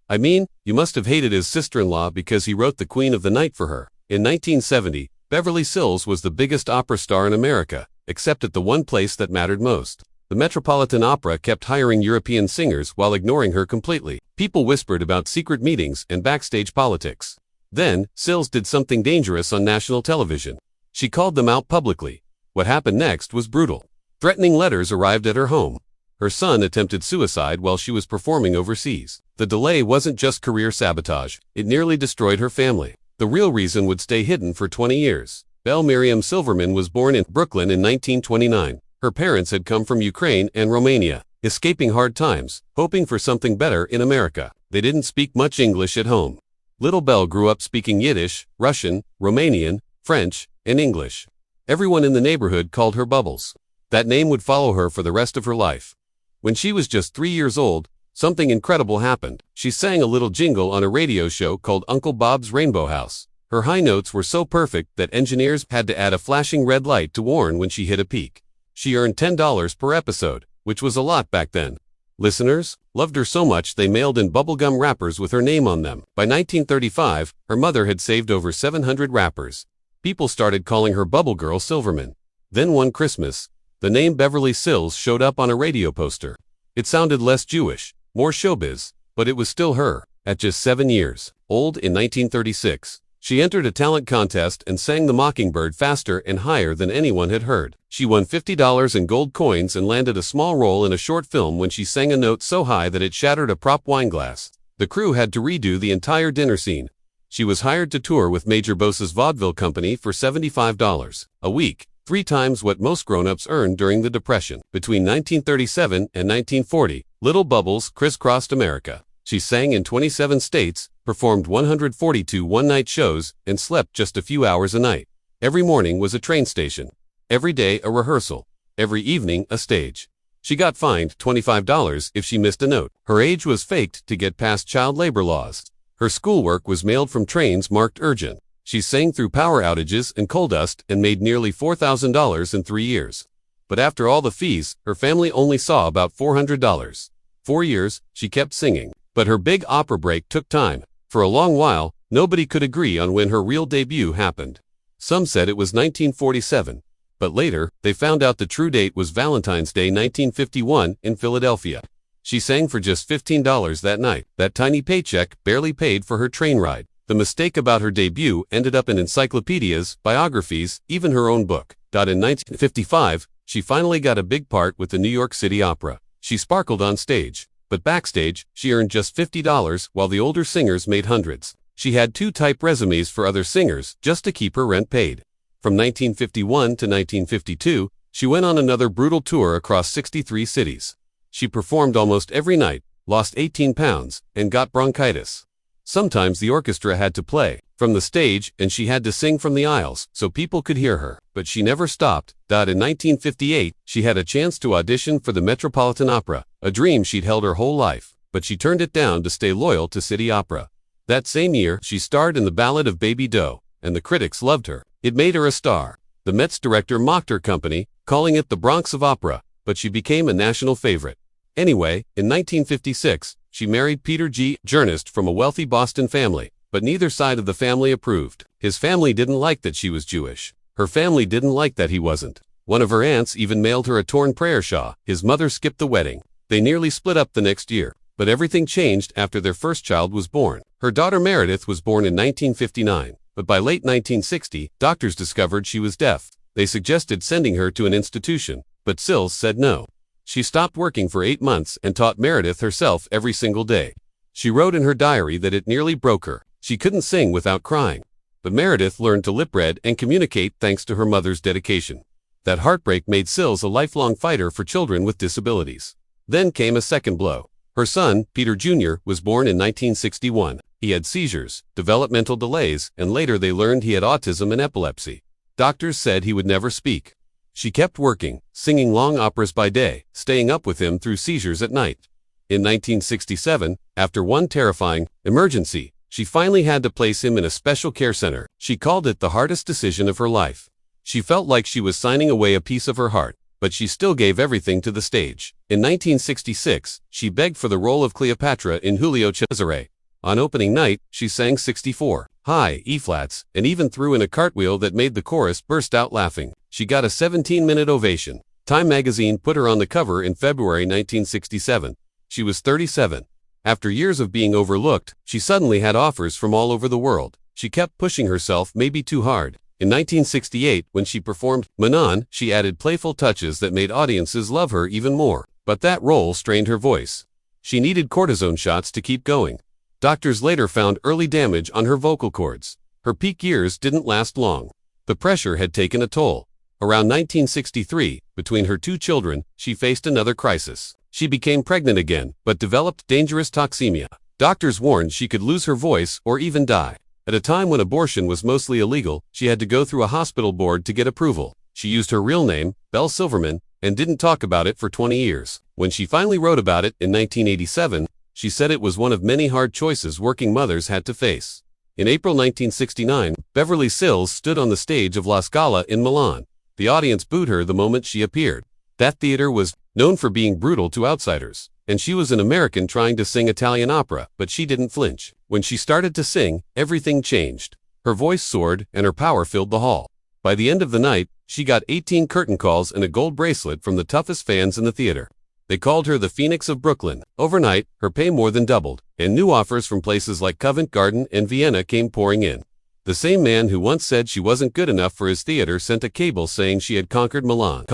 I mean, you must have hated his sister-in-law because he wrote The Queen of the Night for her. In 1970, Beverly Sills was the biggest opera star in America, except at the one place that mattered most. The Metropolitan Opera kept hiring European singers while ignoring her completely. People whispered about secret meetings and backstage politics. Then, Sills did something dangerous on national television. She called them out publicly. What happened next was brutal. Threatening letters arrived at her home. Her son attempted suicide while she was performing overseas. The delay wasn't just career sabotage, it nearly destroyed her family. The real reason would stay hidden for 20 years. Belle Miriam Silverman was born in Brooklyn in 1929. Her parents had come from Ukraine and Romania, escaping hard times, hoping for something better in America. They didn't speak much English at home. Little Belle grew up speaking Yiddish, Russian, Romanian, French, and English. Everyone in the neighborhood called her Bubbles. That name would follow her for the rest of her life. When she was just 3 years old, something incredible happened. She sang a little jingle on a radio show called Uncle Bob's Rainbow House. Her high notes were so perfect that engineers had to add a flashing red light to warn when she hit a peak. She earned $10 per episode, which was a lot back then. Listeners loved her so much they mailed in bubblegum wrappers with her name on them. By 1935, her mother had saved over 700 wrappers. People started calling her Bubble Girl Silverman. Then one Christmas, the name Beverly Sills showed up on a radio poster. It sounded less Jewish, more showbiz, but it was still her. At just 7 years old in 1936, she entered a talent contest and sang The Mockingbird faster and higher than anyone had heard. She won $50 in gold coins and landed a small role in a short film when she sang a note so high that it shattered a prop wine glass. The crew had to redo the entire dinner scene. She was hired to tour with Major Bose's vaudeville company for $75 a week, 3 times what most grown-ups earned during the Depression. Between 1937 and 1940, Little Bubbles crisscrossed America. She sang in 27 states, performed 142 one-night shows, and slept just a few hours a night. Every morning was a train station. Every day a rehearsal. Every evening a stage. She got fined $25 if she missed a note. Her age was faked to get past child labor laws. Her schoolwork was mailed from trains marked urgent. She sang through power outages and coal dust and made nearly $4,000 in 3 years. But after all the fees, her family only saw about $400. 4 years, she kept singing. But her big opera break took time. For a long while, nobody could agree on when her real debut happened. Some said it was 1947. But later, they found out the true date was Valentine's Day 1951 in Philadelphia. She sang for just $15 that night. That tiny paycheck barely paid for her train ride. The mistake about her debut ended up in encyclopedias, biographies, even her own book. In 1955, she finally got a big part with the New York City Opera. She sparkled on stage. But backstage, she earned just $50 while the older singers made hundreds. She had to type resumes for other singers just to keep her rent paid. From 1951 to 1952, she went on another brutal tour across 63 cities. She performed almost every night, lost 18 pounds, and got bronchitis. Sometimes the orchestra had to play from the stage and she had to sing from the aisles so people could hear her. But she never stopped. In 1958, she had a chance to audition for the Metropolitan Opera, a dream she'd held her whole life. But she turned it down to stay loyal to City Opera. That same year, she starred in The Ballad of Baby Doe, and the critics loved her. It made her a star. The Met's director mocked her company, calling it the Bronx of Opera, but she became a national favorite. Anyway, in 1956, she married Peter G. Journist from a wealthy Boston family, but neither side of the family approved. His family didn't like that she was Jewish. Her family didn't like that he wasn't. One of her aunts even mailed her a torn prayer shawl. His mother skipped the wedding. They nearly split up the next year. But everything changed after their first child was born. Her daughter Meredith was born in 1959, but by late 1960, doctors discovered she was deaf. They suggested sending her to an institution, but Sills said no. She stopped working for 8 months and taught Meredith herself every single day. She wrote in her diary that it nearly broke her. She couldn't sing without crying. But Meredith learned to lip read and communicate thanks to her mother's dedication. That heartbreak made Sills a lifelong fighter for children with disabilities. Then came a second blow. Her son, Peter Jr., was born in 1961. He had seizures, developmental delays, and later they learned he had autism and epilepsy. Doctors said he would never speak. She kept working, singing long operas by day, staying up with him through seizures at night. In 1967, after one terrifying emergency, she finally had to place him in a special care center. She called it the hardest decision of her life. She felt like she was signing away a piece of her heart, but she still gave everything to the stage. In 1966, she begged for the role of Cleopatra in Julio Cesare. On opening night, she sang 64 high E-flats and even threw in a cartwheel that made the chorus burst out laughing. She got a 17-minute ovation. Time magazine put her on the cover in February 1967. She was 37. After years of being overlooked, she suddenly had offers from all over the world. She kept pushing herself, maybe too hard. In 1968, when she performed Manon, she added playful touches that made audiences love her even more. But that role strained her voice. She needed cortisone shots to keep going. Doctors later found early damage on her vocal cords. Her peak years didn't last long. The pressure had taken a toll. Around 1963, between her 2 children, she faced another crisis. She became pregnant again, but developed dangerous toxemia. Doctors warned she could lose her voice or even die. At a time when abortion was mostly illegal, she had to go through a hospital board to get approval. She used her real name, Belle Silverman, and didn't talk about it for 20 years. When she finally wrote about it in 1987, she said it was one of many hard choices working mothers had to face. In April 1969, Beverly Sills stood on the stage of La Scala in Milan. The audience booed her the moment she appeared. That theater was known for being brutal to outsiders, and she was an American trying to sing Italian opera, but she didn't flinch. When she started to sing, everything changed. Her voice soared, and her power filled the hall. By the end of the night, she got 18 curtain calls and a gold bracelet from the toughest fans in the theater. They called her the Phoenix of Brooklyn. Overnight, her pay more than doubled, and new offers from places like Covent Garden and Vienna came pouring in. The same man who once said she wasn't good enough for his theater sent a cable saying she had conquered Milan.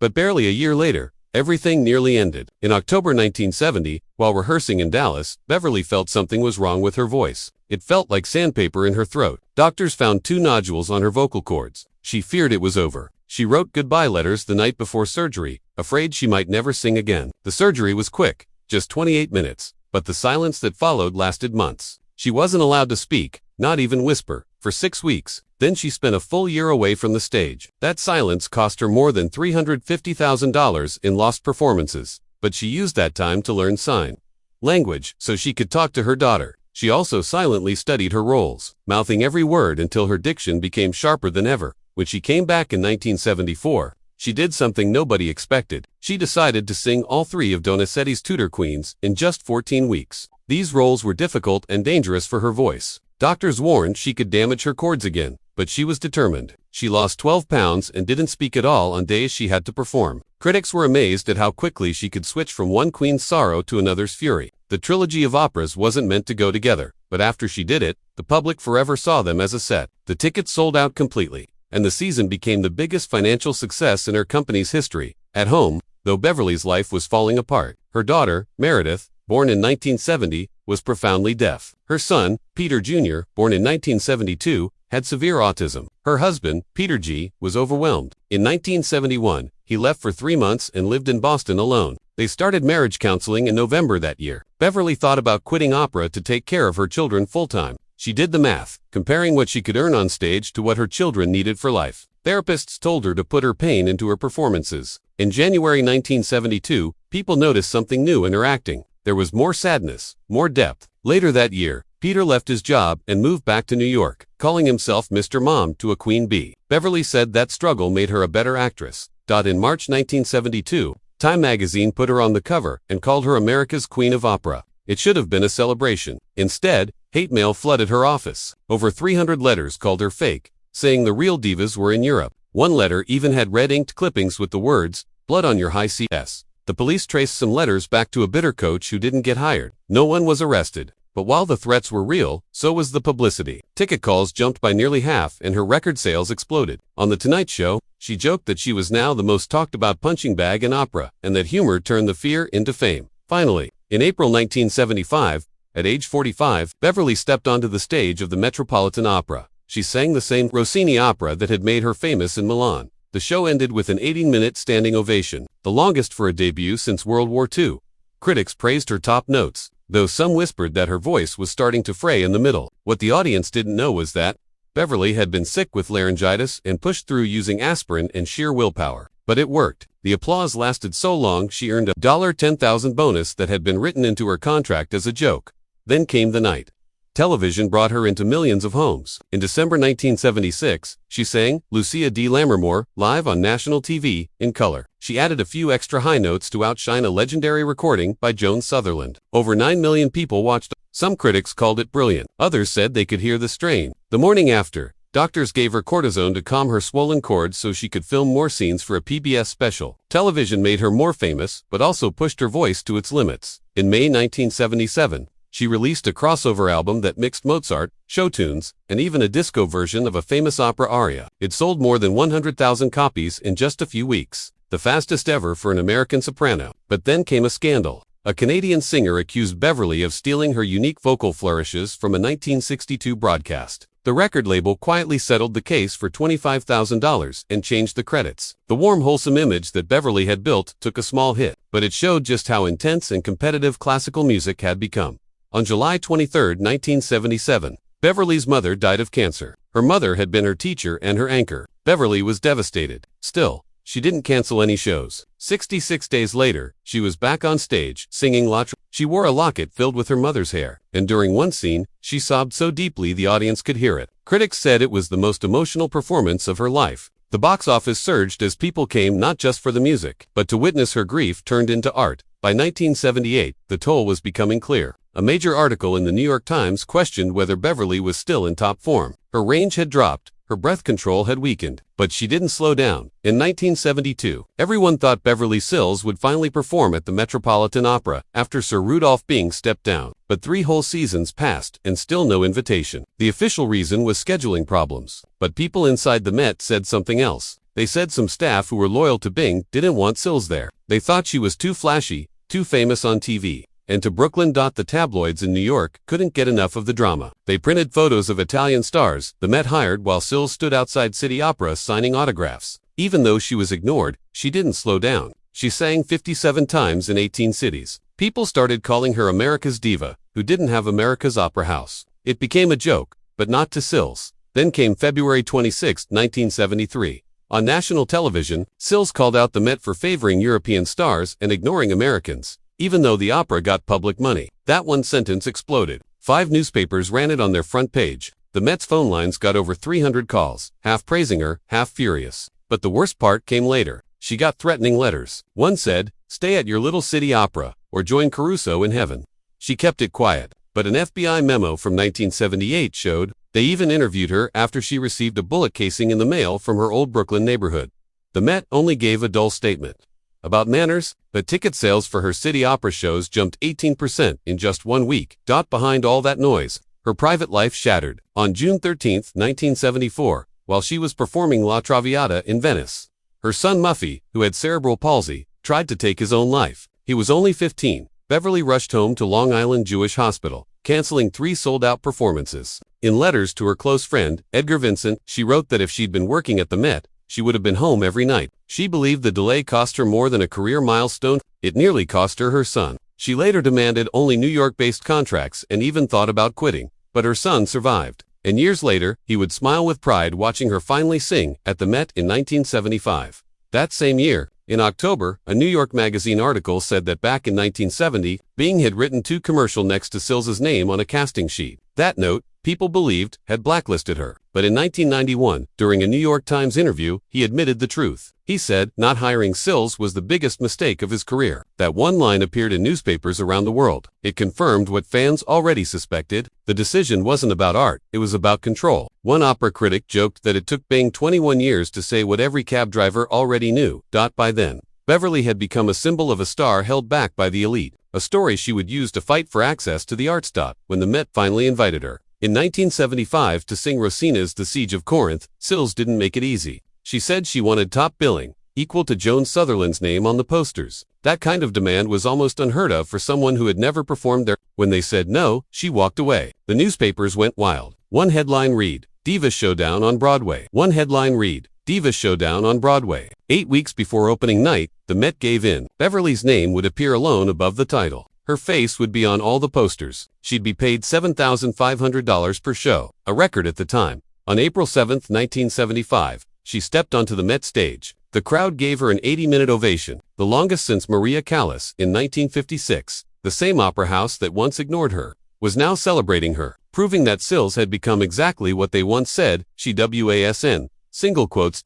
But barely a year later, everything nearly ended. In October 1970, while rehearsing in Dallas, Beverly felt something was wrong with her voice. It felt like sandpaper in her throat. Doctors found 2 nodules on her vocal cords. She feared it was over. She wrote goodbye letters the night before surgery, afraid she might never sing again. The surgery was quick, just 28 minutes, but the silence that followed lasted months. She wasn't allowed to speak, not even whisper, for 6 weeks. Then she spent a full year away from the stage. That silence cost her more than $350,000 in lost performances, but she used that time to learn sign language so she could talk to her daughter. She also silently studied her roles, mouthing every word until her diction became sharper than ever. When she came back in 1974, she did something nobody expected. She decided to sing all 3 of Donizetti's Tudor Queens in just 14 weeks. These roles were difficult and dangerous for her voice. Doctors warned she could damage her cords again, but she was determined. She lost 12 pounds and didn't speak at all on days she had to perform. Critics were amazed at how quickly she could switch from one queen's sorrow to another's fury. The trilogy of operas wasn't meant to go together, but after she did it, the public forever saw them as a set. The tickets sold out completely, and the season became the biggest financial success in her company's history. At home, though Beverly's life was falling apart, her daughter, Meredith, born in 1970, was profoundly deaf. Her son, Peter Jr., born in 1972, had severe autism. Her husband, Peter G., was overwhelmed. In 1971, he left for 3 months and lived in Boston alone. They started marriage counseling in November that year. Beverly thought about quitting opera to take care of her children full-time. She did the math, comparing what she could earn on stage to what her children needed for life. Therapists told her to put her pain into her performances. In January 1972, people noticed something new in her acting. There was more sadness, more depth. Later that year, Peter left his job and moved back to New York, calling himself Mr. Mom to a queen bee. Beverly said that struggle made her a better actress. In March 1972, Time magazine put her on the cover and called her America's Queen of Opera. It should have been a celebration. Instead, hate mail flooded her office. Over 300 letters called her fake, saying the real divas were in Europe. One letter even had red-inked clippings with the words, "Blood on your high CS." The police traced some letters back to a bitter coach who didn't get hired. No one was arrested. But while the threats were real, so was the publicity. Ticket calls jumped by nearly half and her record sales exploded. On The Tonight Show, she joked that she was now the most talked about punching bag in opera, and that humor turned the fear into fame. Finally, in April 1975, at age 45, Beverly stepped onto the stage of the Metropolitan Opera. She sang the same Rossini opera that had made her famous in Milan. The show ended with an 18-minute standing ovation, the longest for a debut since World War II. Critics praised her top notes, though some whispered that her voice was starting to fray in the middle. What the audience didn't know was that Beverly had been sick with laryngitis and pushed through using aspirin and sheer willpower. But it worked. The applause lasted so long she earned a $10,000 bonus that had been written into her contract as a joke. Then came the night. Television brought her into millions of homes. In December 1976, she sang Lucia di Lammermoor live on national TV in color. She added a few extra high notes to outshine a legendary recording by Joan Sutherland. Over 9 million people watched Some critics called it brilliant. Others said they could hear the strain. The morning after, doctors gave her cortisone to calm her swollen cords so she could film more scenes for a PBS special. Television made her more famous, but also pushed her voice to its limits. In May 1977, she released a crossover album that mixed Mozart, show tunes, and even a disco version of a famous opera aria. It sold more than 100,000 copies in just a few weeks, the fastest ever for an American soprano. But then came a scandal. A Canadian singer accused Beverly of stealing her unique vocal flourishes from a 1962 broadcast. The record label quietly settled the case for $25,000 and changed the credits. The warm, wholesome image that Beverly had built took a small hit, but it showed just how intense and competitive classical music had become. On July 23, 1977, Beverly's mother died of cancer. Her mother had been her teacher and her anchor. Beverly was devastated. Still, she didn't cancel any shows. 66 days later, she was back on stage, singing La Traviata. She wore a locket filled with her mother's hair, and during one scene, she sobbed so deeply the audience could hear it. Critics said it was the most emotional performance of her life. The box office surged as people came not just for the music, but to witness her grief turned into art. By 1978, the toll was becoming clear. A major article in the New York Times questioned whether Beverly was still in top form. Her range had dropped, her breath control had weakened, but she didn't slow down. In 1972, everyone thought Beverly Sills would finally perform at the Metropolitan Opera after Sir Rudolph Bing stepped down. But 3 whole seasons passed and still no invitation. The official reason was scheduling problems. But people inside the Met said something else. They said some staff who were loyal to Bing didn't want Sills there. They thought she was too flashy, too famous on TV. And to Brooklyn. The tabloids in New York couldn't get enough of the drama. They printed photos of Italian stars the Met hired while Sills stood outside City Opera signing autographs. Even though she was ignored, she didn't slow down. She sang 57 times in 18 cities. People started calling her America's diva, who didn't have America's opera house. It became a joke, but not to Sills. Then came February 26, 1973. On national television, Sills called out the Met for favoring European stars and ignoring Americans. Even though the opera got public money. That one sentence exploded. 5 newspapers ran it on their front page. The Met's phone lines got over 300 calls, half praising her, half furious. But the worst part came later. She got threatening letters. One said, "Stay at your little city opera, or join Caruso in heaven." She kept it quiet. But an FBI memo from 1978 showed they even interviewed her after she received a bullet casing in the mail from her old Brooklyn neighborhood. The Met only gave a dull statement about manners, but ticket sales for her city opera shows jumped 18% in just 1 week. Behind all that noise, her private life shattered. On June 13, 1974, while she was performing La Traviata in Venice, her son Muffy, who had cerebral palsy, tried to take his own life. He was only 15. Beverly rushed home to Long Island Jewish Hospital, canceling 3 sold-out performances. In letters to her close friend, Edgar Vincent, she wrote that if she'd been working at the Met, she would have been home every night. She believed the delay cost her more than a career milestone. It nearly cost her her son. She later demanded only New York-based contracts and even thought about quitting. But her son survived. And years later, he would smile with pride watching her finally sing at the Met in 1975. That same year, in October, a New York Magazine article said that back in 1970, Bing had written 2 commercials next to Sills' name on a casting sheet. That note, people believed, had blacklisted her. But in 1991, during a New York Times interview, he admitted the truth. He said, not hiring Sills was the biggest mistake of his career. That one line appeared in newspapers around the world. It confirmed what fans already suspected. The decision wasn't about art, it was about control. One opera critic joked that it took Bing 21 years to say what every cab driver already knew. By then, Beverly had become a symbol of a star held back by the elite, a story she would use to fight for access to the arts. When the Met finally invited her in 1975 to sing Rossini's The Siege of Corinth, Sills didn't make it easy. She said she wanted top billing, equal to Joan Sutherland's name on the posters. That kind of demand was almost unheard of for someone who had never performed there. When they said no, she walked away. The newspapers went wild. One headline read, "Diva Showdown on Broadway." One headline read, "Diva Showdown on Broadway." 8 weeks before opening night, the Met gave in. Beverly's name would appear alone above the title. Her face would be on all the posters. She'd be paid $7,500 per show, a record at the time. On April 7, 1975, she stepped onto the Met stage. The crowd gave her an 80-minute ovation, the longest since Maria Callas in 1956. The same opera house that once ignored her was now celebrating her, proving that Sills had become exactly what they once said she was, single quotes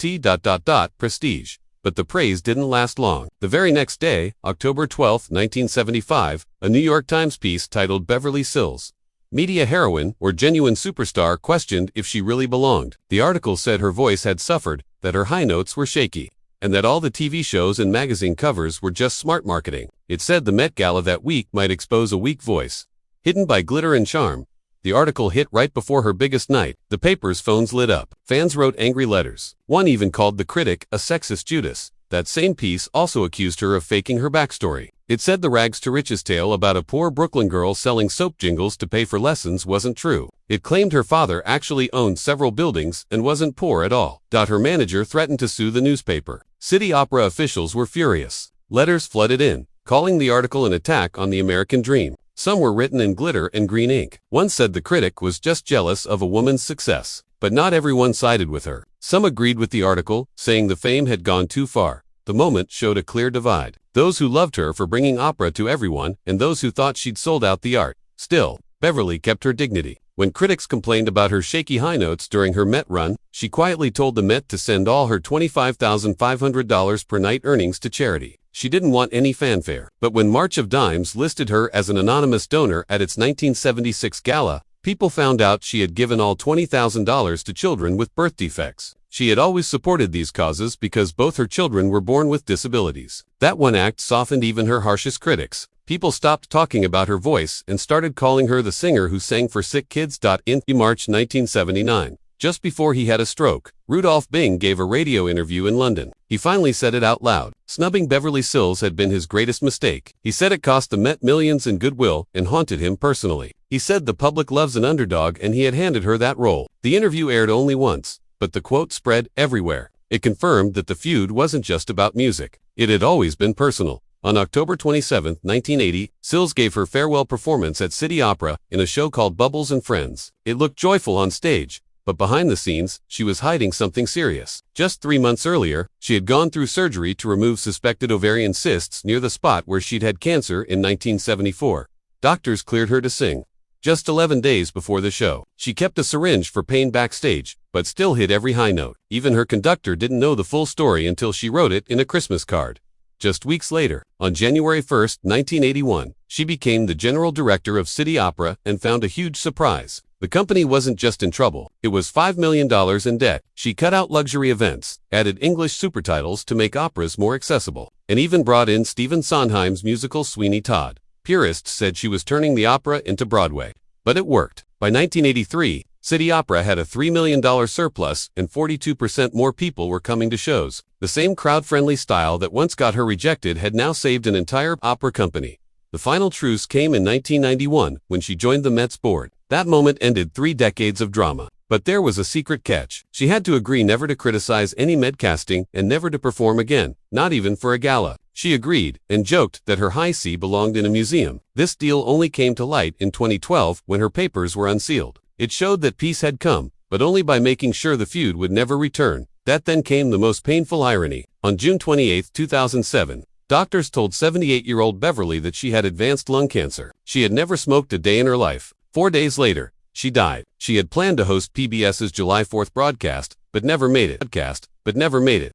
prestige. But the praise didn't last long. The very next day, October 12, 1975, a New York Times piece titled "Beverly Sills, Media heroine or genuine superstar questioned if she really belonged. The article said her voice had suffered, that her high notes were shaky, and that all the TV shows and magazine covers were just smart marketing. It said the Met Gala that week might expose a weak voice, hidden by glitter and charm. The article hit right before her biggest night. The paper's phones lit up. Fans wrote angry letters. One even called the critic a sexist Judas. That same piece also accused her of faking her backstory. It said the rags to riches tale about a poor Brooklyn girl selling soap jingles to pay for lessons wasn't true. It claimed her father actually owned several buildings and wasn't poor at all. Her manager threatened to sue the newspaper. City Opera officials were furious. Letters flooded in, calling the article an attack on the American dream. Some were written in glitter and green ink. One said the critic was just jealous of a woman's success. But not everyone sided with her. Some agreed with the article, saying the fame had gone too far. The moment showed a clear divide. Those who loved her for bringing opera to everyone, and those who thought she'd sold out the art. Still, Beverly kept her dignity. When critics complained about her shaky high notes during her Met run, she quietly told the Met to send all her $25,500 per night earnings to charity. She didn't want any fanfare. But when March of Dimes listed her as an anonymous donor at its 1976 gala, people found out she had given all $20,000 to children with birth defects. She had always supported these causes because both her children were born with disabilities. That one act softened even her harshest critics. People stopped talking about her voice and started calling her the singer who sang for sick kids. In March 1979, just before he had a stroke, Rudolph Bing gave a radio interview in London. He finally said it out loud. Snubbing Beverly Sills had been his greatest mistake. He said it cost the Met millions in goodwill and haunted him personally. He said the public loves an underdog and he had handed her that role. The interview aired only once, but the quote spread everywhere. It confirmed that the feud wasn't just about music. It had always been personal. On October 27, 1980, Sills gave her farewell performance at City Opera in a show called Bubbles and Friends. It looked joyful on stage, but behind the scenes, she was hiding something serious. Just 3 months earlier, she had gone through surgery to remove suspected ovarian cysts near the spot where she'd had cancer in 1974. Doctors cleared her to sing. Just 11 days before the show, she kept a syringe for pain backstage, but still hit every high note. Even her conductor didn't know the full story until she wrote it in a Christmas card. Just weeks later, on January 1, 1981, she became the general director of City Opera and found a huge surprise. The company wasn't just in trouble, it was $5 million in debt. She cut out luxury events, added English supertitles to make operas more accessible, and even brought in Stephen Sondheim's musical Sweeney Todd. Purists said she was turning the opera into Broadway. But it worked. By 1983, City Opera had a $3 million surplus and 42% more people were coming to shows. The same crowd-friendly style that once got her rejected had now saved an entire opera company. The final truce came in 1991 when she joined the Met's board. That moment ended 3 decades of drama. But there was a secret catch. She had to agree never to criticize any Met casting and never to perform again, not even for a gala. She agreed and joked that her high C belonged in a museum. This deal only came to light in 2012 when her papers were unsealed. It showed that peace had come, but only by making sure the feud would never return. That then came the most painful irony. On June 28, 2007, doctors told 78-year-old Beverly that she had advanced lung cancer. She had never smoked a day in her life. 4 days later, she died. She had planned to host PBS's July 4th broadcast, but never made it.